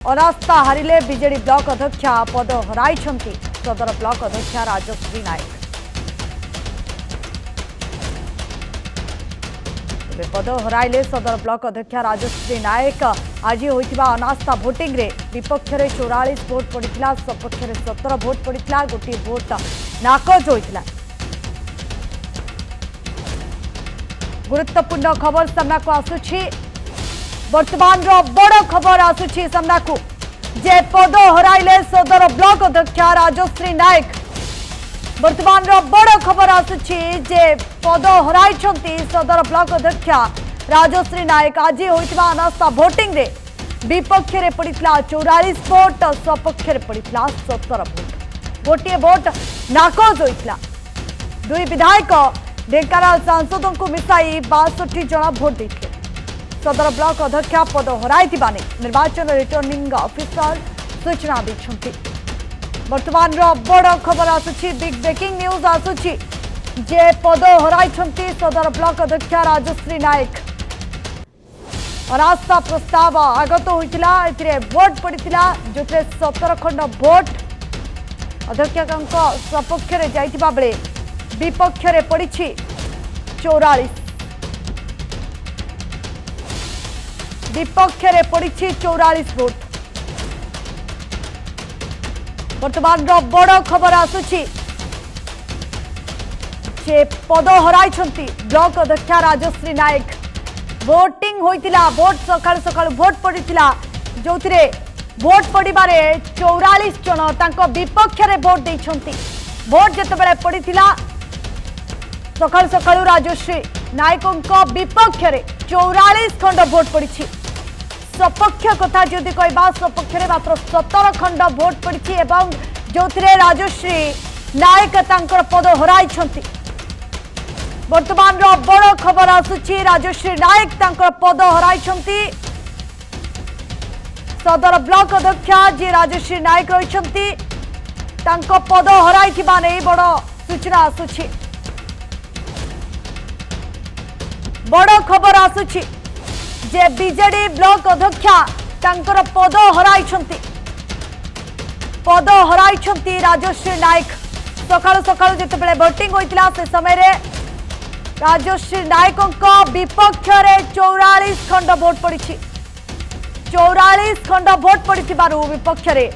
अनास्था हारिले BJD block अध्यक्ष पद हराई सदर ब्लॉक अध्यक्ष राजश्री नायक पद हराइले सदर ब्लॉक अध्यक्ष राजश्री नायक आज होइतिबा अनास्था भोटिंग रे विपक्ष रे 44 भोट पड़िथिला सपक्ष रे 17 भोट पड़िथिला गोटी भोट नाकच होइथिला। गुरुत्वपूर्ण खबर सामना को आसुछि वर्तमान रो बड़ खबर आसुछि सामना को जे पद हराइले सदर ब्लॉक अध्यक्ष राजश्री नायक वर्तमान रो बड़ खबर आसुछि जे पद हराई सदर ब्लॉक अध्यक्ष राजश्री नायक आज होइतिबा अनास्था भोटिंग रे विपक्ष रे पड़िथिला 44 भोट सपक्ष रे पड़िथिला 17 भोट गोटे भोट नाकच होइथिला। दुई विधायक ढेंकानाल सांसदों को मिसाई 62 जन भोट देते सदर ब्लॉक अध्यक्ष पद हराई निर्वाचन रिटर्निंग ऑफिसर सूचना दी। वर्तमान बड़ खबर आसुछि बिग ब्रेकिंग न्यूज आसुछि जे पद हराई सदर ब्लॉक अध्यक्ष राजश्री नायक अनास्था प्रस्ताव आगत होइतिला एथिरे वोट पड़ितिला जोथे 17 खंड वोट अध्यक्ष सपक्ष रे जाइतिबा बेले विपक्ष रे पड़िछि 44 विपक्ष रे पड़िछि 44 वोट। वर्तमान बड़ खबर आसुछि जे पद हराई ब्लॉक अध्यक्ष राजश्री नायक वोटिंग होइतिला वोट सकाळ सकाळ वोट पड़ितिला जोथिरे वोट पड़िबारे 44 जन तांको विपक्ष रे वोट दैछंती। वोट जेतेबेले पड़ितिला सकाळ सकाळ राजश्री नायकों विपक्ष रे 44 खंड वोट पड़िछि। सपक्ष कथा जदि कहबा सपक्ष रे मात्र 17 खंड वोट पड़िछि एवं जोथिरे राजश्री नायक तांकर पद हराई छंती। वर्तमान बड़ खबर आसुछि राजश्री नायक तांकर पद हराई छंती। सदर ब्लॉक अध्यक्ष जे राजश्री नायक रहिछंती तांको पद हराई थिबा नै बड़ सूचना आसुछि। बड़ खबर आसुछि जे बीजेडी ब्लॉक अध्यक्ष तांकर पद हराई राजश्री नायक सकाळ सकाळ जेतेबेले वोटिंग होइतिला से समय रे राजश्री नायकों विपक्ष रे 44 खंड वोट पड़िछि। 44 खंड वोट पड़िथिबारु विपक्ष रे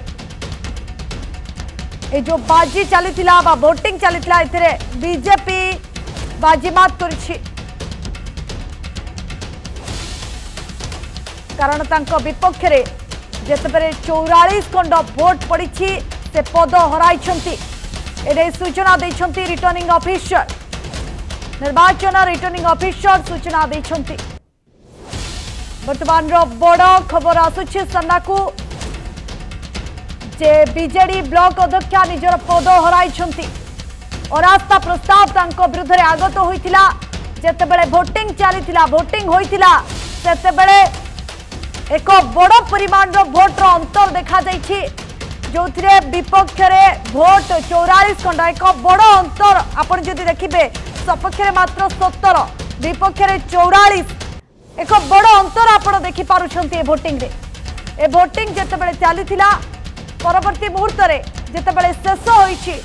ए जो बाजी चलीथिला बा वोटिंग चलीथिला एथिरे बीजेपी बाजीमात करिछि कारण तांको विपक्ष रे जेतेबेले 44 खंड वोट पड़िछि से पद हराई एने सूचना दैछंती रिटर्निंग ऑफिसर निर्वाचन रिटर्निंग ऑफिसर सूचना दैछंती। वर्तमान बड़ खबर आसुछि सामना को जे बीजेडी ब्लॉक अध्यक्ष निजर पद हराई अनास्था प्रस्ताव तांको विरुद्ध रे आगत होइतिला जेतेबेले वोटिंग चलीथिला वोटिंग होइतिला सेतेबेले एक बड़ परिमाण भोट अंतर देखा जाइछि जोथिरे विपक्ष रे भोट 44 खंड एक बड़ अंतर आपण जदि देखिबे सपक्ष रे मात्र 17 विपक्ष रे 44 एक बड़ अंतर आपण देखि पारुछंती ए वोटिंग रे। ए वोटिंग जेतेबेले चलीथिला परवर्ती मुहूर्त रे जेतेबेले शेष होइछि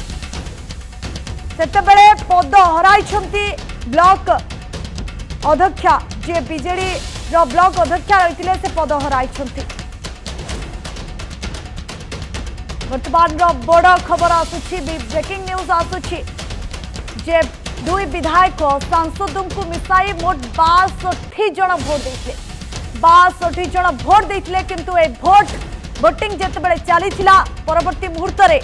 सेतेबेले पद हराई ब्लॉक अध्यक्ष जे बीजेडी रो ब्लॉक अध्यक्ष रहिथिले से पद हराई। वर्तमान बड़ खबर आसुछि ब्रेकिंग न्यूज आसुछि जे दुई विधायक सांसदों को मिसाई मोट 62 जन भोट देते 62 जन भोट देते किंतु ए वोटिंग जेतेबेले चलीथिला परवर्ती मुहूर्त रे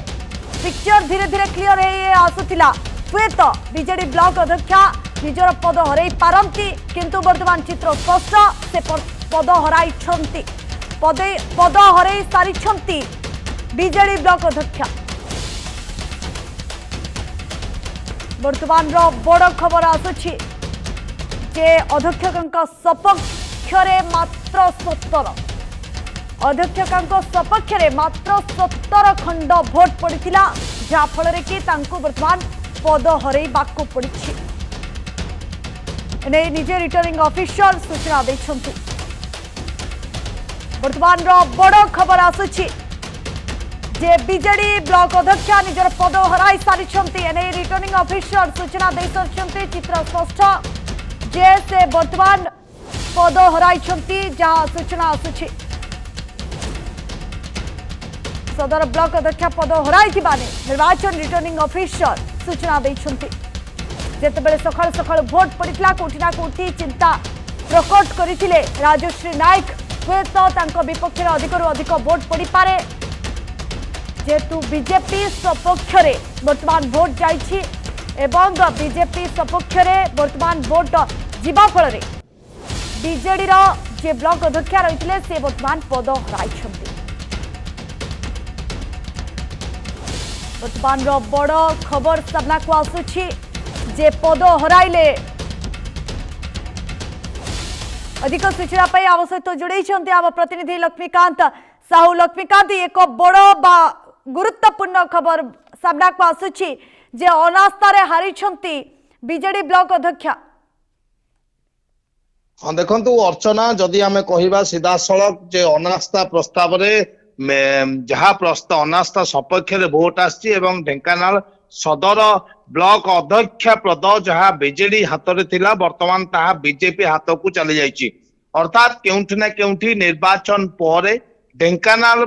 पिक्चर धीरे धीरे क्लियर हे आसुथिला हुए तो बीजेडी ब्लॉक अध्यक्ष निजर पद हराई पारंती किंतु वर्तमान चित्र स्पष्ट से पद हराई पद हराई सारी बीजेडी ब्लॉक अध्यक्ष। वर्तमान बड़ खबर आसुछि जे अध्यक्ष सपक्ष रे मात्र 17 अध्यक्ष सपक्ष रे मात्र 17 खंड भोट पड़िथिला जा फल रे कि तांको वर्तमान पद हराई बाकु पड़िछि। एने निजे रिटर्निंग ऑफिसर सूचना दैछंती। बर्तमान बड़ खबर आसुछि जे बीजेडी ब्लॉक अध्यक्ष निजर पद हराई सारी एने रिटर्निंग ऑफिसर सूचना दे सारी चित्र स्पष्ट जे से वर्तमान पद हराई जहां सूचना आसुछि सदर ब्लॉक अध्यक्ष पद हराई निर्वाचन रिटर्निंग ऑफिसर सूचना देइछन्ति जेतेबेले सकाळ सकाळ भोट पड़ितला कोठी ना कोठी चिंता प्रकट करथिले राजश्री नायक हुएत तांको विपक्ष रे अधिकरु अधिक भोट पड़ी पारे जेतु बीजेपी सपक्ष रे वर्तमान भोट जाइछि एवं बीजेपी सपक्ष रे वर्तमान भोट जीवा फल रे बीजेडी रो जे ब्लॉक अध्यक्ष रहितले से वर्तमान पद हराइछन्ति वर्तमान रो बड़ खबर सामना को आसुछि जे पद हराइले अधिक सूचना आम सहित जोड़े आम प्रतिनिधि लक्ष्मीकांत साहू। लक्ष्मीकांत एक बड़ गुरुत्वपूर्ण खबर सामना को आसुछि जे अनास्था हारी बीजेडी ब्लॉक अध्यक्ष। हाँ देखु अर्चना जदि आम कह सीधा सड़क जे अनास्था प्रस्ताव जहाँ अनास्था सपक्ष भोट आसी ढेंकानाल सदर ब्लॉक अध्यक्ष पद जहाँ बीजेडी हाथ में थिला वर्तमान ताहा बीजेपी हाथ को चली जाइए अर्थात केउठी ना केउठी निर्वाचन पर ढेंकानाल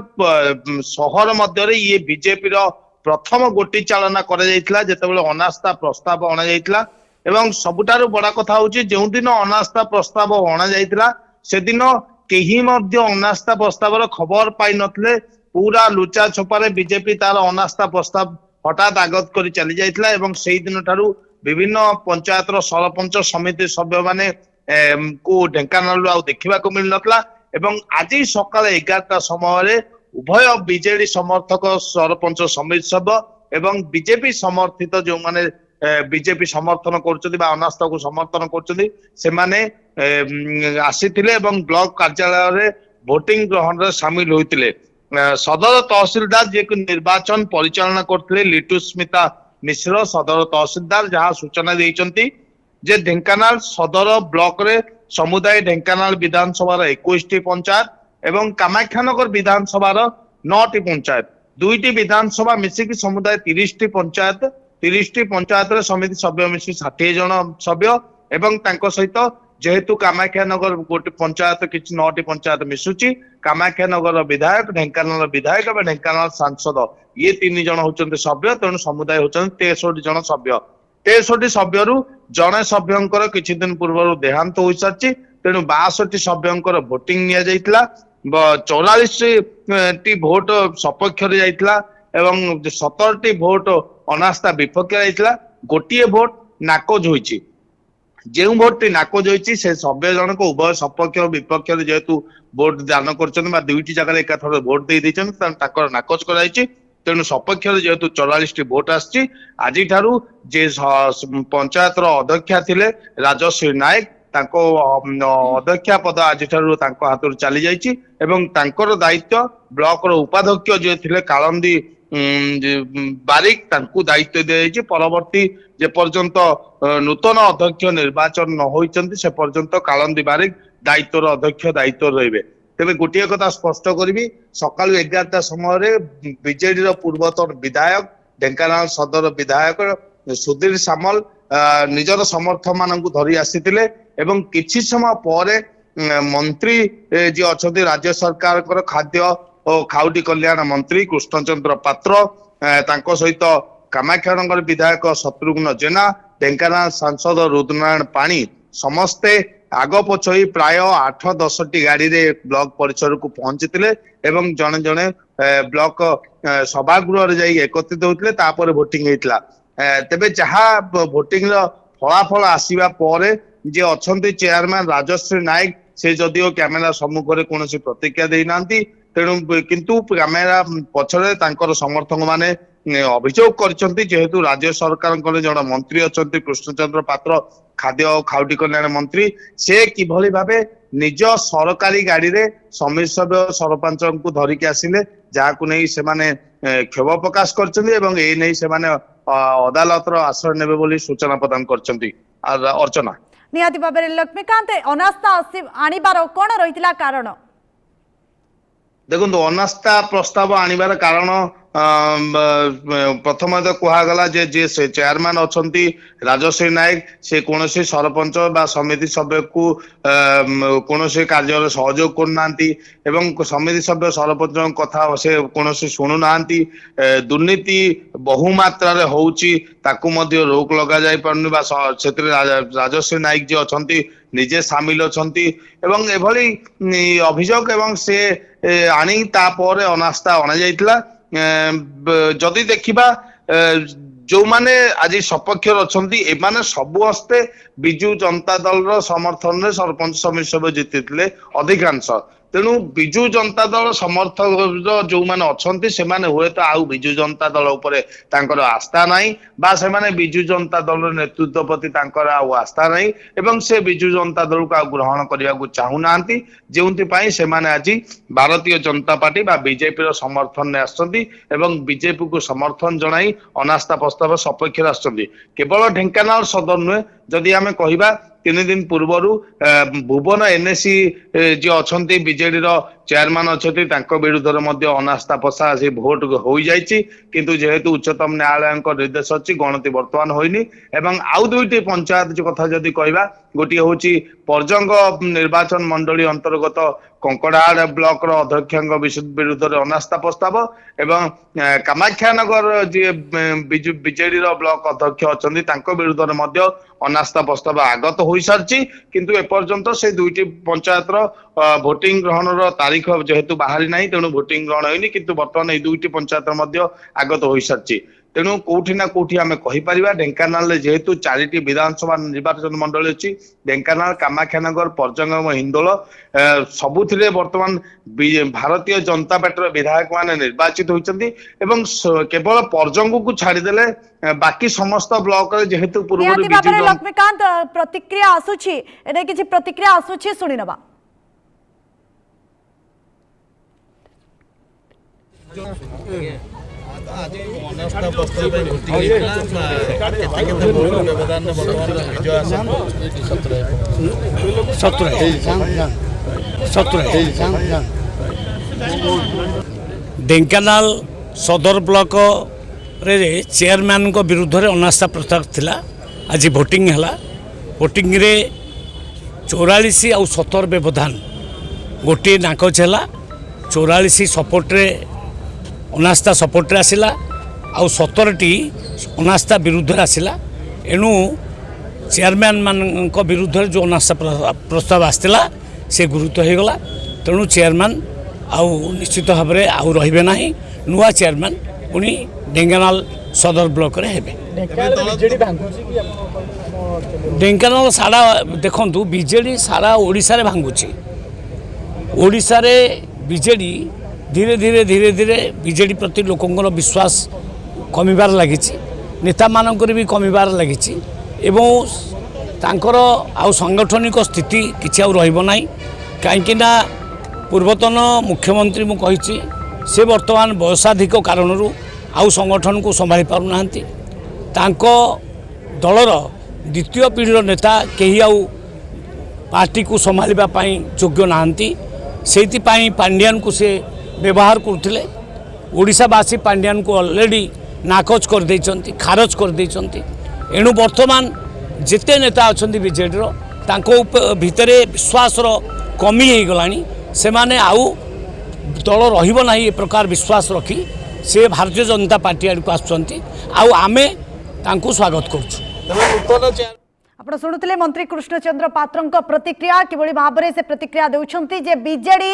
सहर मध्य ये बीजेपी प्रथम गोटी चालना कर अनास्था प्रस्ताव अणा जाइथिला एवं सबुठारु बड़ा कथा होची जो दिन अनास्था प्रस्ताव अणा जाइथिला से दिन केही मध्य अनास्था प्रस्ताव खबर पाई नथिले पूरा लुचा छपारे बीजेपी तार अनास्था प्रस्ताव हठात आगत कर चली जाइथिला एवं सेही दिन ठारू विभिन्न पंचायत सरपंच समिति सभ्य माने को ढेंकानाल देखा मिल नथला एवं आज सकाळ 11टा समय उभय बीजेडी समर्थक सरपंच समिति सभ्य एवं बीजेपी समर्थित जो माने बीजेपी समर्थन कर अनास्था को समर्थन कर आसीथिले एवं ब्लॉक कार्यालय भोटिंग ग्रहण रे शामिल होइतिले। सदर तहसीलदार जे निर्वाचन परिचालना करथिले लिटू स्मिता मिश्र सदर तहसीलदार जहां सूचना देइचंती जे ढेंकानाल सदर ब्लॉक रे समुदाय ढेंकानाल विधानसभा 21टी पंचायत एवं कामाख्यानगर विधानसभा 9टी पंचायत दुईटी विधानसभा मिसिकी समुदाय 30टी पंचायत रे समिति सभ्य मिसी 60 जन सभ्य एवं तांको सहित जेहेतु कामाख्यानगर गोटे पंचायत किछि 9टी पंचायत मिसुची कामाख्यानगर विधायक ढेंकानाल विधायक और ढेंकानाल सांसद ये 3 जन होचंते सभ्य तेणु समुदाय होचंते 63 जन सभ्य 63 सभ्यरु जने सभ्यंकर किछि दिन पूर्व देहांत होई सारछि तेणु 62 सभ्यंकर भोटिंग निया जाइतला 44 टी भोट सपक्ष रे जाइतला एवं 17 टी भोट अनास्था विपक्ष जाइतला गोटिए भोट नाकोज होईछि जो भोट टी नाकोज होईछि से सभ्य जन को उभय सपक्ष विपक्ष जेहेतु भोट दान कर दुईटी जगह एक थर भोट दे नाकोज कर तेणु सपक्ष जेहेतु 44 टी भोट आसी आज जे पंचायत अध्यक्षा थिले राजश्री नायक तांको अध्यक्षा पद आज हाथ चली जाइछि एवं तांकर दायित्व ब्लॉक उपाध्यक्ष जे थिले कालंदी बारिक तांकु दायित्व दिया परवर्ती जे पर्यंत नूतन अध्यक्ष निर्वाचन न होइचंती से पर्यंत कालंदी बारिक दायित्व अध्यक्ष दायित्व रहिबे। तेबे गोटिए कथा स्पष्ट करबी सकाळ 11टा समय बीजेडी पूर्वतन विधायक ढेंकानाल सदर विधायक सुधीर सामल निजर समर्थक मानकु धरी आसीथिले एवं किछि समय पर मंत्री जे अछंती राज्य सरकार खाद्य और खाउटी कल्याण मंत्री कृष्णचंद्र पात्र तांको सहित कामाख्यानगर विधायक शत्रुघ्न जेना ढेंकानाल सांसद रुद्रनारायण पाणी समस्ते आग पछई प्राय 8-10 टी गाड़ी रे ब्लॉक परिसर को पहुंचीतिले एवं जने जने ब्लॉक सभागृह रे जाई एकत्रित होतिले तापर भोटिंग हेतिला तेबे जहा भोटिंग रो फलाफल आसीबा परे जे अछंती चेयरमैन राजश्री नायक से जदिओ कैमेरा सम्मुख रे कोनोसी प्रतिक्रिया देई नांती तेणु किंतु कैमेरा पछरे तांकर समर्थक माने अभियोग करछंती जेहेतु राज्य सरकार जन मंत्री अछंती कृष्णचंद्र पात्र खाद्य और खाउटी कल्याण मंत्री से किभली भाबे निज सरकारी गाड़ी रे समिति सभ्य सरपंच को धरिक आसिले जहां नहीं से क्षोभ प्रकाश करछंती एवं ए नहीं से अदालत आश्रय नेबे बोली सूचना प्रदान करछंती। अर्चना निहाती भाबरे लक्ष्मीकांत अनास्था आनिबार कोन रहितला कारण ଦେଖନ୍ତୁ ଅନାସ୍ଥା ପ୍ରସ୍ତାବ ଆଣିବାର କାରଣ ପ୍ରଥମେ ତ କୁହାଗଲା ଯେ ଯିଏ ଚେୟାରମ୍ୟାନ ଅଛନ୍ତି ରାଜଶ୍ରୀ ନାୟକ ସେ କୌଣସି ସରପଞ୍ଚ ବା ସମିତି ସଭ୍ୟକୁ କୌଣସି କାର୍ଯ୍ୟରେ ସହଯୋଗ କରୁନାହାନ୍ତି ଏବଂ ସମିତି ସଭ୍ୟ ସରପଞ୍ଚଙ୍କ କଥା ସେ କୌଣସି ଶୁଣୁନାହାନ୍ତି। ଦୁର୍ନୀତି ବହୁ ମାତ୍ରାରେ ହଉଛି ତାକୁ ମଧ୍ୟ ରୋକ ଲଗାଯାଇ ପାରୁନି ବା ସେଥିରେ ରାଜଶ୍ରୀ ନାୟକ ଯିଏ ଅଛନ୍ତି ନିଜେ ସାମିଲ ଅଛନ୍ତି ଏବଂ ଏଭଳି ଅଭିଯୋଗ ଏବଂ ସେ ଆଣି ତାପରେ ଅନାସ୍ଥା ଅଣାଯାଇଥିଲା। ଯଦି ଦେଖିବା ଯୋଉମାନେ ଆଜି ସପକ୍ଷରେ ଅଛନ୍ତି ଏମାନେ ସବୁ ହସ୍ତେ ବିଜୁ ଜନତା ଦଳର ସମର୍ଥନରେ ସରପଞ୍ଚ ସମିତି ସଭ୍ୟ ଜିତିଥିଲେ ଅଧିକାଂଶ। ତେଣୁ ବିଜୁ ଜନତା ଦଳ ସମର୍ଥକ ଯୋଉମାନେ ଅଛନ୍ତି ସେମାନେ ହୁଏତ ଆଉ ବିଜୁ ଜନତା ଦଳ ଉପରେ ତାଙ୍କର ଆସ୍ଥା ନାହିଁ ବା ସେମାନେ ବିଜୁ ଜନତା ଦଳର ନେତୃତ୍ୱ ପ୍ରତି ତାଙ୍କର ଆଉ ଆସ୍ଥା ନାହିଁ ଏବଂ ସେ ବିଜୁ ଜନତା ଦଳକୁ ଆଉ ଗ୍ରହଣ କରିବାକୁ ଚାହୁଁନାହାନ୍ତି ଯେଉଁଥିପାଇଁ ସେମାନେ ଆଜି ଭାରତୀୟ ଜନତା ପାର୍ଟି ବା ବିଜେପିର ସମର୍ଥନରେ ଆସିଛନ୍ତି ଏବଂ ବିଜେପିକୁ ସମର୍ଥନ ଜଣାଇ ଅନାସ୍ଥା ପ୍ରସ୍ତାବ ସପକ୍ଷରେ ଆସିଛନ୍ତି। କେବଳ ଢେଙ୍କାନାଳ ସଦର ନୁହେଁ, ଯଦି ଆମେ କହିବା 3 ଦିନ ପୂର୍ବରୁ ଭୁବନ ଏନ୍ଏସି ଯିଏ ଅଛନ୍ତି ବିଜେଡିର ଚେୟାରମ୍ୟାନ ଅଛନ୍ତି ତାଙ୍କ ବିରୁଦ୍ଧରେ ମଧ୍ୟ ଅନାସ୍ଥା ପ୍ରସ୍ତାବ ଆସି ଭୋଟ ହୋଇଯାଇଛି କିନ୍ତୁ ଯେହେତୁ ଉଚ୍ଚତମ ନ୍ୟାୟାଳୟଙ୍କ ନିର୍ଦ୍ଦେଶ ଅଛି ଗଣତି ବର୍ତ୍ତମାନ ହୋଇନି ଏବଂ ଆଉ 2ଟି ପଞ୍ଚାୟତ କଥା ଯଦି କହିବା ଗୋଟିଏ ହଉଛି ପର୍ଜଙ୍ଗ ନିର୍ବାଚନ ମଣ୍ଡଳୀ ଅନ୍ତର୍ଗତ କଙ୍କଡାହାଡ଼ ବ୍ଲକର ଅଧ୍ୟକ୍ଷଙ୍କ ବିରୁଦ୍ଧରେ ଅନାସ୍ଥା ପ୍ରସ୍ତାବ ଏବଂ କାମାକ୍ଷାନଗର ଯିଏ ବିଜେଡିର ବ୍ଲକ ଅଧ୍ୟକ୍ଷ ଅଛନ୍ତି ତାଙ୍କ ବିରୁଦ୍ଧରେ ମଧ୍ୟ ଅନାସ୍ଥା ପ୍ରସ୍ତାବ ଆଗତ ହୋଇସାରିଛି କିନ୍ତୁ ଏପର୍ଯ୍ୟନ୍ତ ସେ 2ଟି ପଞ୍ଚାୟତର ଭୋଟିଂ ଗ୍ରହଣର ତାରିଖ ଯେହେତୁ ବାହାରି ନାହିଁ ତେଣୁ ଭୋଟିଂ ଗ୍ରହଣ ହୋଇନି କିନ୍ତୁ ବର୍ତ୍ତମାନ ଏଇ 2ଟି ପଞ୍ଚାୟତ ମଧ୍ୟ ଆଗତ ହୋଇସାରିଛି। ତେଣୁ କୋଉଠି ନା କୋଉଠି ଆମେ କହିପାରିବା ଢେଙ୍କାନାଳରେ ଯେହେତୁ 4ଟି ବିଧାନସଭା ନିର୍ବାଚନ ମଣ୍ଡଳୀ ଅଛି ଢେଙ୍କାନାଳ କାମାକ୍ଷାନଗର ପର୍ଜଙ୍ଗ ଏବଂ ହିନ୍ଦୋଳ ସବୁଥିରେ ବର୍ତ୍ତମାନ ଭାରତୀୟ ଜନତା ପାର୍ଟିର ବିଧାୟକ ମାନେ ନିର୍ବାଚିତ ହୋଇଛନ୍ତି ଏବଂ କେବଳ ପର୍ଜଙ୍ଗକୁ ଛାଡ଼ିଦେଲେ ବାକି ସମସ୍ତ ବ୍ଲକରେ ଯେହେତୁ ପୂର୍ବରୁ ଲକ୍ଷ୍ମୀକାନ୍ତ ପ୍ରତିକ୍ରିୟା ଆସୁଛି ଏରେ କିଛି ପ୍ରତିକ୍ରିୟା ଆସୁଛି ଶୁଣି ନେବା। আজি অনাস্থা প্রস্তাব ভোটিং ହେଇଥିଲା କେତେ ଭୋଟ ବ୍ୟବଧାନରେ ବର୍ତ୍ତମାନ ବିଜୟ ହାସଲ ଢେଙ୍କାନାଳ ସଦର ବ୍ଲକରେ ଚେୟାରମ୍ୟାନଙ୍କ ବିରୁଦ୍ଧରେ ଅନାସ୍ଥା ପ୍ରସ୍ତାବ ଥିଲା। ଆଜି ଭୋଟିଂ ହେଲା। ଭୋଟିଂରେ 44 ଆଉ 17 ବ୍ୟବଧାନ ଗୋଟିଏ ନାକଚ ହେଲା। 44 ସପୋର୍ଟରେ ଅନାସ୍ଥା ସପୋର୍ଟରେ ଆସିଲା ଆଉ 17ଟି ଅନାସ୍ଥା ବିରୁଦ୍ଧରେ ଆସିଲା। ଏଣୁ ଚେୟାରମ୍ୟାନ ମାନଙ୍କ ବିରୁଦ୍ଧରେ ଯେଉଁ ଅନାସ୍ଥା ପ୍ରସ୍ତାବ ଆସିଥିଲା ସେ ଗୁରୁତ୍ୱ ହୋଇଗଲା। ତେଣୁ ଚେୟାରମ୍ୟାନ ଆଉ ନିଶ୍ଚିତ ଭାବରେ ଆଉ ରହିବେ ନାହିଁ। ନୂଆ ଚେୟାରମ୍ୟାନ ପୁଣି ଢେଙ୍କାନାଳ ସଦର ବ୍ଲକରେ ହେବେ। ଢେଙ୍କାନାଳ ସାରା ଦେଖନ୍ତୁ ବିଜେଡି ସାରା ଓଡ଼ିଶାରେ ଭାଙ୍ଗୁଛି। ଓଡ଼ିଶାରେ ବିଜେଡି ଧୀରେ ଧୀରେ ବିଜେଡି ପ୍ରତି ଲୋକଙ୍କର ବିଶ୍ୱାସ କମିବାର ଲାଗିଛି। ନେତାମାନଙ୍କର ବି କମିବାର ଲାଗିଛି ଏବଂ ତାଙ୍କର ଆଉ ସାଂଗଠନିକ ସ୍ଥିତି କିଛି ଆଉ ରହିବ ନାହିଁ। କାହିଁକିନା ପୂର୍ବତନ ମୁଖ୍ୟମନ୍ତ୍ରୀ ମୁଁ କହିଛି ସେ ବର୍ତ୍ତମାନ ବୟସାଧିକ କାରଣରୁ ଆଉ ସଂଗଠନକୁ ସମ୍ଭାଳି ପାରୁନାହାନ୍ତି। ତାଙ୍କ ଦଳର ଦ୍ୱିତୀୟ ପିଢ଼ିର ନେତା କେହି ଆଉ ପାର୍ଟିକୁ ସମ୍ଭାଳିବା ପାଇଁ ଯୋଗ୍ୟ ନାହାନ୍ତି। ସେଇଥିପାଇଁ ପାଣ୍ଡିଆନକୁ ସେ ବ୍ୟବହାର କରୁଥିଲେ। ଓଡ଼ିଶାବାସୀ ପାଣ୍ଡିଆନକୁ ଅଲରେଡ଼ି ନାକଚ କରିଦେଇଛନ୍ତି, ଖାରଜ କରିଦେଇଛନ୍ତି। ଏଣୁ ବର୍ତ୍ତମାନ ଯେତେ ନେତା ଅଛନ୍ତି ବିଜେଡ଼ିର ତାଙ୍କ ଭିତରେ ବିଶ୍ୱାସର କମି ହେଇଗଲାଣି। ସେମାନେ ଆଉ ଦଳ ରହିବ ନାହିଁ ଏ ପ୍ରକାର ବିଶ୍ୱାସ ରଖି ସେ ଭାରତୀୟ ଜନତା ପାର୍ଟି ଆଡ଼କୁ ଆସୁଛନ୍ତି ଆଉ ଆମେ ତାଙ୍କୁ ସ୍ୱାଗତ କରୁଛୁ। ଆପଣ ଶୁଣୁଥିଲେ ମନ୍ତ୍ରୀ କୃଷ୍ଣଚନ୍ଦ୍ର ପାତ୍ରଙ୍କ ପ୍ରତିକ୍ରିୟା କିଭଳି ଭାବରେ ସେ ପ୍ରତିକ୍ରିୟା ଦେଉଛନ୍ତି ଯେ ବିଜେଡି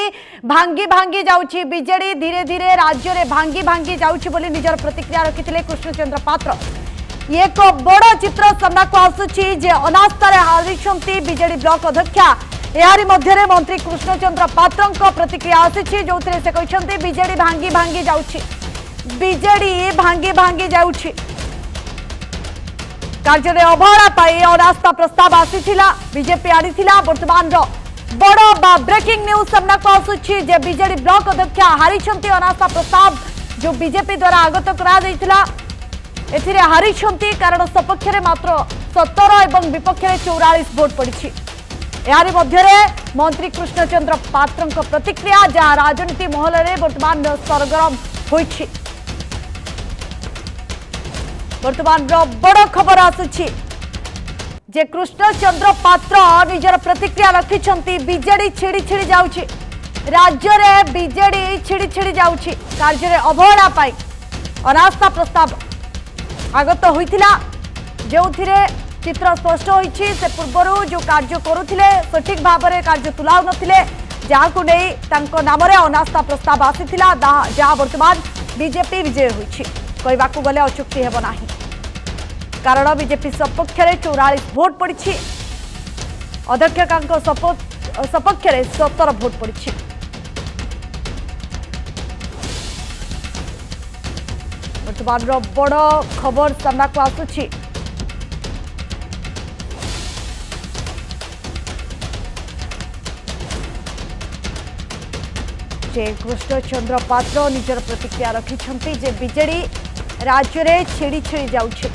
ଭାଙ୍ଗି ଯାଉଛି, ବିଜେଡି ଧୀରେ ଧୀରେ ରାଜ୍ୟରେ ଭାଙ୍ଗି ଯାଉଛି ବୋଲି ନିଜର ପ୍ରତିକ୍ରିୟା ରଖିଥିଲେ କୃଷ୍ଣଚନ୍ଦ୍ର ପାତ୍ର। ଏକ ବଡ଼ ଚିତ୍ର ସାମ୍ନାକୁ ଆସୁଛି ଯେ ଅନାସ୍ଥାରେ ହାରିଛନ୍ତି ବିଜେଡି ବ୍ଲକ ଅଧ୍ୟକ୍ଷା। ଏହାରି ମଧ୍ୟରେ ମନ୍ତ୍ରୀ କୃଷ୍ଣଚନ୍ଦ୍ର ପାତ୍ରଙ୍କ ପ୍ରତିକ୍ରିୟା ଆସିଛି ଯେଉଁଥିରେ ସେ କହିଛନ୍ତି ବିଜେଡି ଭାଙ୍ଗି ଯାଉଛି, ବିଜେଡି ଭାଙ୍ଗି ଯାଉଛି। କାର୍ଯ୍ୟରେ ଅବହେଳା ପାଇଁ ଅନାସ୍ଥା ପ୍ରସ୍ତାବ ଆସିଥିଲା ବିଜେପି ଆଣିଥିଲା। ବର୍ତ୍ତମାନ ବଡ଼ ବ୍ରେକିଂ ନ୍ୟୁଜ ସାମ୍ନାକୁ ଆସୁଛି ଯେ ବିଜେଡି ବ୍ଲକ ଅଧ୍ୟକ୍ଷା ହାରିଛନ୍ତି। ଅନାସ୍ଥା ପ୍ରସ୍ତାବ ଯେଉଁ ବିଜେପି ଦ୍ୱାରା ଆଗତ କରାଯାଇଥିଲା ଏଥିରେ ହାରିଛନ୍ତି କାରଣ ସପକ୍ଷରେ ମାତ୍ର 17 ଏବଂ ବିପକ୍ଷରେ 44 ଭୋଟ ପଡ଼ିଛି। यार मध्य मंत्री कृष्णचंद्र पात्र प्रतिक्रिया जहाँ राजनीति महल में वर्तमान सरगरम होइछि। वर्तमान बड़ खबर आसुछि जे कृष्णचंद्र पात्र निजर प्रतिक्रिया रखिछंती। बीजेडी छिड़ी छिड़ी जाउछि, राज्य रे बीजेडी छिड़ी छिड़ी जाउछि। कार्य रे अवहेला पाई अनास्था प्रस्ताव आगत होइथिला, जोथिरे चित्र स्पष्ट होइछि से पूर्वरु जो कार्य करुथिले सठिक भाव में कार्य तुलाउ नथिले, जाहाकु नै तांको नाम रे अनास्था प्रस्ताव आसीथिला, जहाँ वर्तमान बीजेपी विजय होइछि। कहबाकू गले अचुक्ति हेब नाही, कारण बीजेपी सपक्ष में 44 भोट पड़ी, अध्यक्ष सपक्ष में 17 भोट पड़ी। वर्तमान बड़ खबर सामना को आसुछि। जे कृष्णचंद्र पात्र निजर प्रतिक्रिया रखिछंती जे बीजेडी राज्य रे छिड़ी छिड़ी जाउछि।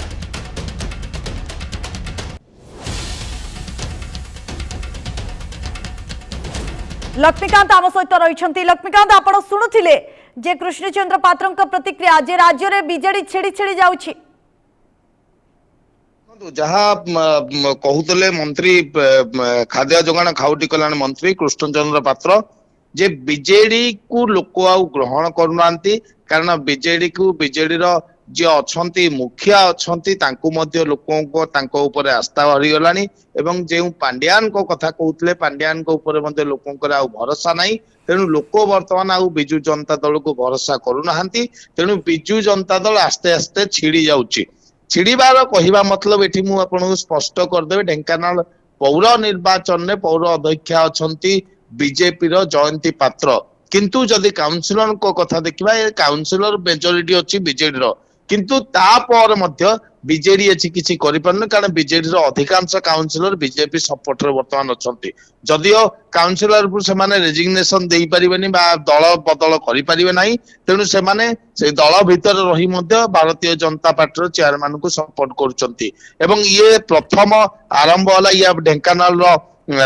लक्ष्मीकांत आम सहित रही। लक्ष्मीकांत आप शुणुले जे कृष्णचंद्र पात्र प्रतिक्रिया जे राज्य में बीजेडी छिड़ी छिड़ी जाउछि। जहाँ कहते मंत्री खाद्य जोगाण खाउटी कल्याण मंत्री कृष्णचंद्र पात्र जे बीजेडी को लोक आउ ग्रहण करूना, कारण बीजेडी को बीजेडी जे अच्छी मुखिया अच्छी लोकों को ऊपर आस्था हरिगलानी एवं जो पांड्यान को कथा कहते पांड्यान को ऊपर लोकों भरोसा नहीं। तेणु लोक बर्तमान आउ बिजु जनता दल को भरोसा करूना, तेणु बिजु जनता दल आस्ते आस्ते छिड़ी जाउछि। छिड़ीबार कहवा मतलब ये मुझे आपको स्पष्ट करदेवी, ढेंकानाल पौर निर्वाचन में पौर अध्यक्षा अच्छा बीजेपी जयंती पात्र, किंतु जदि काउंसिलर को कथा देखा काउंसिलर मेजोरिटी अच्छी बीजेडी किंतु तापर मध्य बीजेडी एछि किछि करि परन, कारण बीजेडी रो अधिकांश काउंसिलर बीजेपी सपोर्ट रे वर्तमान अछंती। जदियो काउंसिलर पुर से माने रेजिग्नेशन देई परिबेनी बा दल बदल करि परिबे नाही, तेनु से माने से दल भीतर रही मध्य भारतीय जनता पार्टी रो चेयरमैन को सपोर्ट करूचंती। एवं ये प्रथम आरंभ होला या ढेंकानाल रो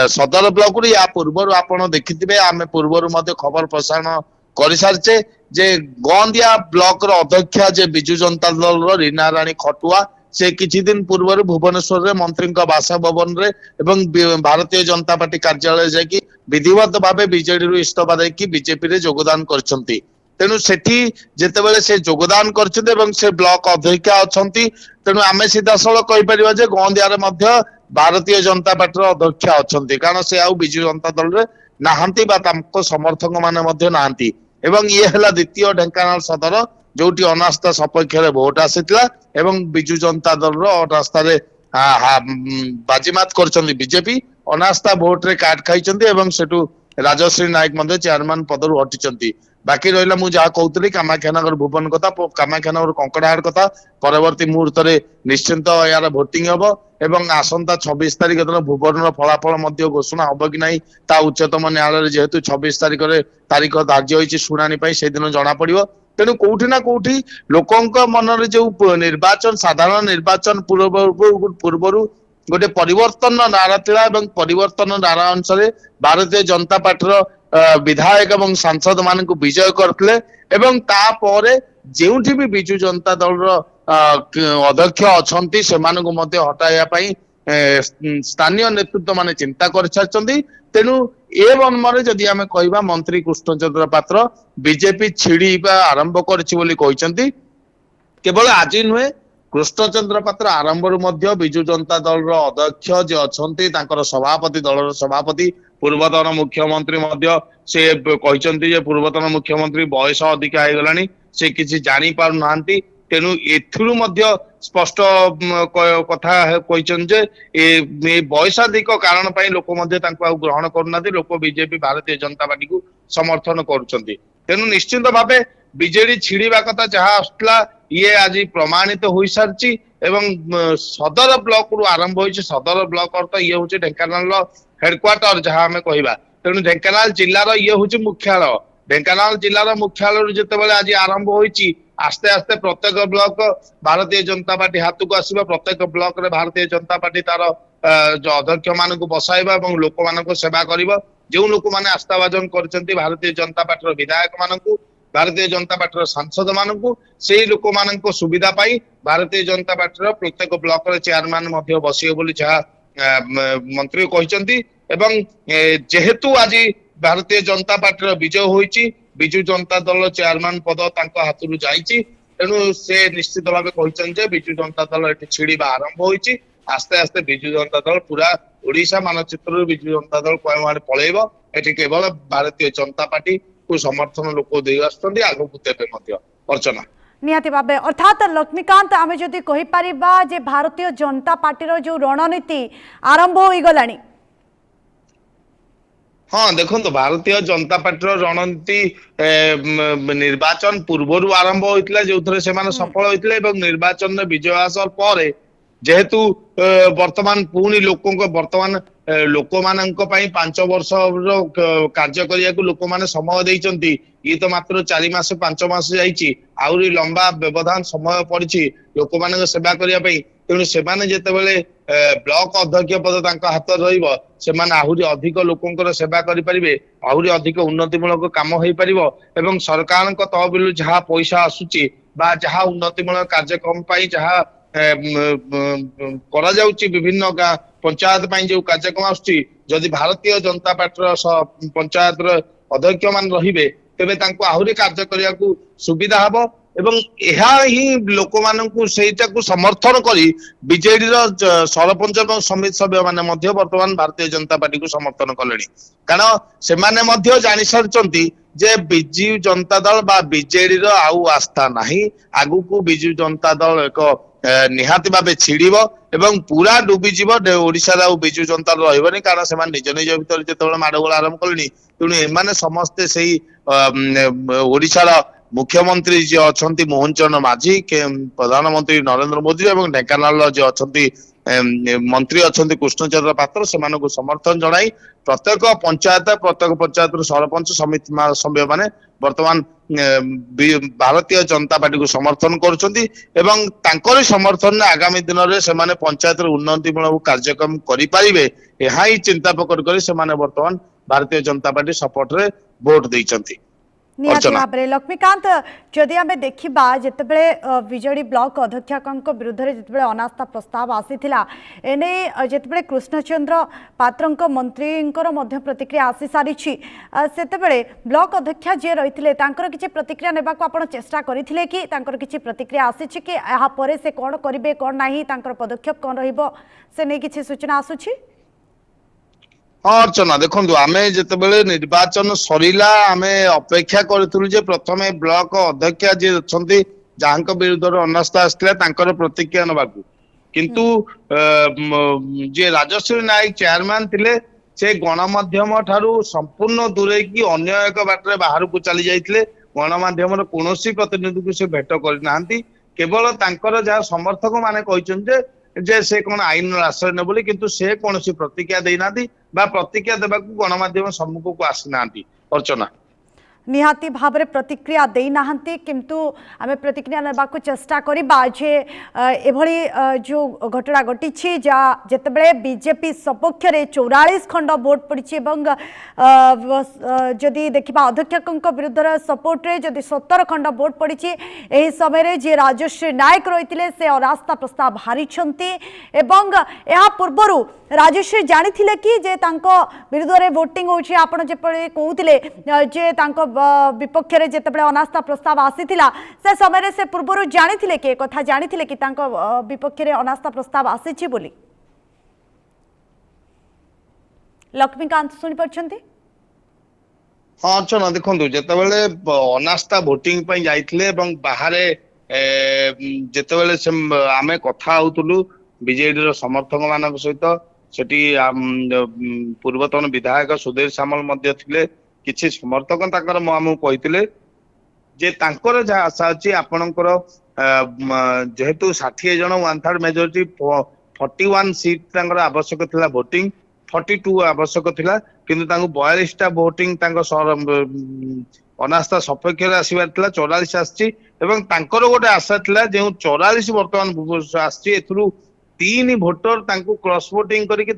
सदर ब्लॉक रे। या पूर्व आपण देखिथिबे आमे पूर्व मध्य खबर प्रसारण कर सारचे जे गंदिया ब्लॉक अध्यक्षा जे बिजु जनता दल रीना राणी खटुआ से किछि दिन पूर्व भुवनेश्वर रे मंत्री बासभवन रे एवं भारतीय जनता पार्टी कार्यालय जाकि विधिवत भाव बीजेडी रु इस्तफा देकी बीजेपी रे योगदान करछंती। तेणु सेठी जेतेबेले से योगदान करछंती एवं से ब्लॉक अध्यक्षा अछंती, तेणु आमे सीधा सळ कहि परिबा जे गंदिया रे मध्य भारतीय जनता पार्टी रो अध्यक्षा अछंती, कारण से आउ बिजु जनता दल रे नाहंती बा तांको समर्थक माने मध्य नाहंती। एवं ये है द्वितीय ढेंकानाल सदर जोटी अनास्था सपक्ष में भोट आसीथिला एवं बिजु जनता दल अनास्था रे बाजीमात करछंती बीजेपी। अनास्था भोट रे काट खाइछंती एवं सेटू राजश्री नायक मध्य चेयरमैन पद रु हटिछंती। बाकी रहिला मु जहा कहउतली कामाख्यानगर भुवन कथा, कामाख्यानगर कंकड़ाहाट कथा परवर्ती मुहूर्त रे निश्चिंत यार भोटिंग हबो एवं आसंता 26 तारिख दिन भुवन फलाफल मध्य घोषणा हबो कि नहीं ता उच्चतम न्यायालय जेहेतु 26 तारिख रे तारिख धार्य होइछि शुणानी पई से दिन जणा पड़िबो। तेणु कोठी ना कोठी लोकंक मन रे जो निर्वाचन साधारण निर्वाचन पूर्वरु गोटे परिवर्तन नारा थिला एवं परिवर्तन नारा अनुसार भारतीय जनता पार्टी विधायक एवं सांसद मान को विजय करथिले एवं तापरे जेउठी भी बिजु जनता दल अध्यक्ष अछंती सेमानकु मध्य हटाइया पई स्थानीय नेतृत्व माने चिंता कर सारछंती। तेणु ए मर्मरे जदि आमे कहबा मंत्री कृष्णचंद्र पात्र बीजेपी छिड़ीबा आरंभ करछि बोली कहिसंती। केवल आज नुहे कृष्णचंद्र पात्र आरंभ मध्य बिजु जनता दल अध्यक्ष जे अछंती तांकर सभापति दलर सभापति पूर्वतन मुख्यमंत्री मध्य से कहिसंती जे पूर्वतन मुख्यमंत्री बयस अधिक हो गलानी से किसी जानी पारु नांती। तेणु एथुरु मध्य स्पष्ट कथा कहिसंती जे ए बयसाधिक कारण पई लोक मध्य तांको आ ग्रहण करूनांती, लोक बीजेपी भारतीय जनता पार्टी को समर्थन करूचंती। तेणु निश्चित भावे बीजेडी छिड़ीबा कथा जहाँ आसला ये आज प्रमाणित हो सारी एवं सदर ब्लॉक रु आरंभ होइछ। सदर ब्लॉक अर्थ ये हूँ ढेंकानाल हेडक्वार्टर जहाँ आम कहवा। तेणु ढेंकानाल जिलार ये हूँ मुख्यालय। ढेंकानाल जिलार मुख्यालय जितेबाला आज आरंभ होइछि आस्ते आस्ते प्रत्येक ब्लॉक भारतीय जनता पार्टी हाथ को आसवा। प्रत्येक ब्लॉक रे भारतीय जनता पार्टी तार ଅଧ୍ୟକ୍ଷ ମାନଙ୍କୁ ବସାଇବା ଏବଂ ଲୋକମାନଙ୍କୁ ସେବା କରିବ। ଯେଉଁ ଲୋକମାନେ ଆସ୍ଥାଭାଜନ କରିଛନ୍ତି ଭାରତୀୟ ଜନତା ପାର୍ଟିର ବିଧାୟକ ମାନଙ୍କୁ, ଭାରତୀୟ ଜନତା ପାର୍ଟିର ସାଂସଦ ମାନଙ୍କୁ, ସେଇ ଲୋକମାନଙ୍କ ସୁବିଧା ପାଇଁ ଭାରତୀୟ ଜନତା ପାର୍ଟିର ପ୍ରତ୍ୟେକ ବ୍ଲକରେ ଚେୟାରମ୍ୟାନ ମଧ୍ୟ ବସିବେ ବୋଲି ଯାହା ମନ୍ତ୍ରୀ କହିଛନ୍ତି। ଏବଂ ଯେହେତୁ ଆଜି ଭାରତୀୟ ଜନତା ପାର୍ଟିର ବିଜୟ ହୋଇଛି, ବିଜୁ ଜନତା ଦଳ ଚେୟାରମ୍ୟାନ ପଦ ତାଙ୍କ ହାତରୁ ଯାଇଛି, ତେଣୁ ସେ ନିଶ୍ଚିତ ଭାବେ କହିଛନ୍ତି ଯେ ବିଜୁ ଜନତା ଦଳ ଏଠି ଛିଡ଼ିବା ଆରମ୍ଭ ହୋଇଛି। ଆସ୍ତେ ଆସ୍ତେ ବିଜୁ ଜନତା ଦଳ ପୁରା ଓଡିଶା ମାନଚିତ୍ରରୁ ବିଜୁ ଜନତା ଦଳ କୁଆଡେ ପଳେଇବ। ଏଠି କେବଳ ଭାରତୀୟ ଜନତା ପାର୍ଟି କୁ ସମର୍ଥନ ଲୋକ ଦେଇ ଆସୁଛନ୍ତି, ଆଗକୁ ଦେବେ ମଧ୍ୟ। ଅର୍ଚ୍ଚନା, निहाती भावे अर्थात लक्ष्मीकांत आम जदि कहीपर जे भारतीय जनता पार्टी जो रणनीति आरंभ हो गलानी। हाँ देखो भारतीय जनता पार्टी रणनीति निर्वाचन पूर्वर आरंभ होता जो से सफल होते निर्वाचन में विजय हासिल पर जेहेतु वर्तमान पुणी वर्तमान लोक मान 5 वर्ष कार्य करने को लोक मैंने समय देते ये तो मात्र 4 मास 5 मास जाइए आहरी लंबा व्यवधान समय पड़ी लोक मान सेवा करने तेणु से ब्लॉक अध्यक्ष पद हाथ आहरी अधिक लोकंर सेवा करें आहरी अधिक उन्नतिमूलक काम हो पार एवं सरकार तहबिल जहाँ पैसा आसूची जहाँ उन्नतिमूलक कार्यक्रम जहाँ करा जाउची विभिन्न पंचायत जो कार्यक्रम आसूची जदि भारतीय जनता पार्टी पंचायत अध्यक्ष मान रहिबे तेबे तांको आहुरी कार्य करिया को सुविधा हबो एवं एहा ही लोक माननकु सेटा को समर्थन करी बीजेडी रो सरपंच और समिति सभ्य माने मध्य वर्तमान भारतीय जनता पार्टी को समर्थन कलेनी कारण से माने मध्य जानि सरचंती जे बिजू जनता दल बा बीजेडी रो आउ आस्था नाही आगु को बिजू जनता दल एक निहाती भावे छिड़ब एवं पूरा डूबी जीव ओडिशा बिजू जनता दल रही कारण से निज निज भीतर जो माड़गोल आरंभ कले तेणु एमाने समस्ते से ओडिशार मुख्यमंत्री जी अच्छा मोहन चरण माझी प्रधानमंत्री नरेंद्र मोदी और ढेंकानाल जो अच्छा मंत्री अच्छा कृष्णचंद्र पात्र से समर्थन जनाई प्रत्येक पंचायत सरपंच समिति सभ्य माने वर्तमान भारतीय जनता पार्टी को समर्थन कर समर्थन आगामी दिन में पंचायत उन्नतिमूलक कार्यक्रम करें यह ही चिंता प्रकट कर वर्तमान भारतीय जनता पार्टी सपोर्ट रे वोट देइचंती। निहाती भाव लक्ष्मीकांत जदि आम देखा जितेबले विजेडी ब्लॉक अध्यक्ष विरुद्ध जितेबले अनास्था प्रस्ताव आसीथिला एने जितेबले कृष्णचंद्र पात्र मंत्री प्रतिक्रिया आसी सारी सेतेबले ब्लॉक अध्यक्ष जी रही किसी प्रतिक्रिया नेबाको आपण चेष्टा करथिले कि तांकर किसी प्रतिक्रिया आसी कि यहाँ पर से कौन करेंगे कौन ना पदक्षेप कौन रहिबो से नहीं किसी सूचना आसुछि। हाँ अर्चना देखो आम जिते निर्वाचन सरीला आम अपेक्षा करूँ प्रथम ब्लॉक अध्यक्ष जी अच्छा जहाँ विरुद्ध अनास्था आसार प्रतिक्रिया ना किंतु जे राजश्री नायक चेयरमैन थे से गणमाध्यम ठारू संपूर्ण दूरे की अन्य एक बाटे बाहर को चली जाते गणमाध्यम कौन प्रतिनिधि को से भेट करना केवल जहाँ समर्थक माने कहते जे से कौन आईन आश्रय ने बोली किंतु से कौन प्रतिक्रिया देना प्रतिक्रिया देवा गणमाध्यम सम्मुख को आसी ना। अर्चना निहाती भाव में प्रतिक्रिया दे नाहंती किंतु आमे प्रतिक्रिया नेबाको चेष्टा करिबा जे एभली जो घटना घटी जितेबले बीजेपी सपक्ष रे 44 खंड वोट पड़ी जदि देखा अध्यक्ष विरुद्ध सपोर्ट रे जदि 17 खंड वोट पड़ी एही समय रे जे राजश्री नायक रही से अनास्था प्रस्ताव हारी या पूर्व राजश्री जानी कि जे तांको विरुद्ध रे वोटिंग होछि आपण जे कहउतिले जे तांको विपक्ष रे जेतेबेले अनास्था प्रस्ताव आसीथिला से समय रे से पूर्व जानी कि कथा जानी कि तांको विपक्ष रे अनास्था प्रस्ताव आसीछि बोली। लक्ष्मीकांत सुनि परछंती। हाँ अच्छा देखो जितेबले अनास्था भोटिंग जाइथिले एवं बाहर जितेबले आमे कथा होतुलु बीजेडी रो समर्थक मानक सहित सेठी पूर्वतन विधायक सुधीर सामल मध्य थिले किछि समर्थक ताकर आमु कहिथिले जे तांकर जहाँ आशा अछि आपणकर जेहेतु 60 जन 1/3 मेजोरिटी 41 सीट तांकर आवश्यक थिला वोटिंग 42 आवश्यक थिला किंतु तांको 42 टा वोटिंग तांको अनास्था सपक्ष रे आसीबार थिला 44 आछि एवं तांकर गोटे आशा थिला जे 44 वर्तमान आछि एथुरु तीन भोटर क्रॉस वोटिंग करके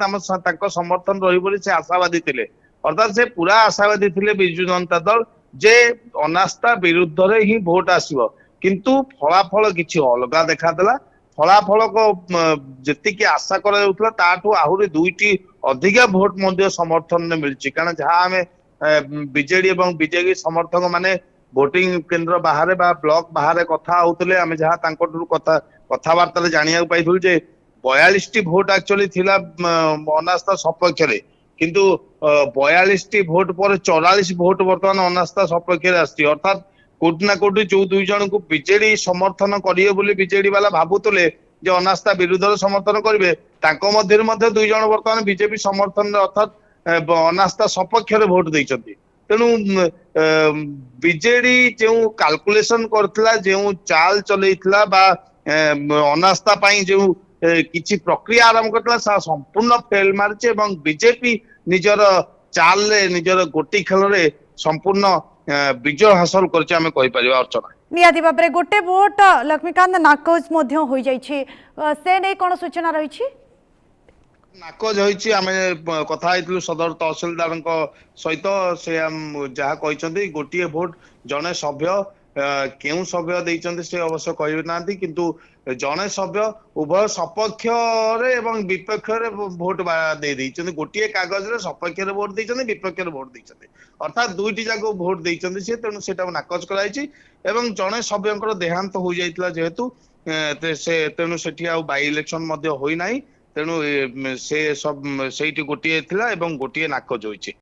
समर्थन रही से आशावादी थे अर्थात से पूरा आशावादी थे बिजु जनता दल जे अनास्था विरुद्ध रे ही भोट आसीबो किंतु फलाफल किछि अलगा देखा फलाफल को जी आशा करा ताठू आहुरी दुईटी अधिका भोट मध्य समर्थन मिलची कारण जहाँ आम बीजेडी एवं बीजेपी समर्थक माने भोटिंग केंद्र बाहर बा ब्लॉक बाहर कथा होतले आमे जहाँ कथा कथबार्ता जानिया पाइथुल जे 42 भोट एक्चुअली थिला अनास्था सपक्ष रे किंतु 42 भोट पर 44 भोट वर्तमान अनास्था सपक्ष रे आछि अर्थात कोटि ना कोटि जो दुई जन को बीजेडी समर्थन करिए बोली बीजेडी वाला भाबुतले जे अनास्था विरुद्ध समर्थन करिवे ताको मध्य दुई जन वर्तमान बीजेपी समर्थन अर्थात अनास्था सपक्ष रे भोट दैछथि तेणु बीजेडी जो कैलकुलेशन करथिला जो चाल चलैथिला बा अनास्था पाई जो किछि प्रक्रिया आरंभ करथिला संपूर्ण फेल मारचे एवं बीजेपी निजर चाल रे निजर गोटी खेल रे संपूर्ण विजय हासिल करछे आमे कहि परिबा अर्चना नियाति बाबरे गोटे वोट लक्ष्मीकांत नाकोज मध्य होई जाइछि से नै कोन सूचना रही छी नाकोज होइछि आमे कथा आइतलु सदर तहसीलदार सहित से जहाँ कहते गोटे भोट जड़े सभ्य केउ सभ्य देइचंती से अवश्य कहि नांती किंतु जड़े सभ्य उभय सपक्ष रे एवं विपक्ष रे भोट दे देइचंती गोटे कागज रे सपक्ष रे भोट देइचंती विपक्ष रे भोट देइचंती अर्थात दुईटी जाको भोट देइचंती से तेणु सेटा नाकच कराइछि एवं जड़े सभ्यंकर देहांत हो जाइतला जेहेतु से तेणु सेठी आ बाई इलेक्शन मध्य होई नाही तेणु से सब सेठी गोटे थिला एवं गोटे नाकच होइछि।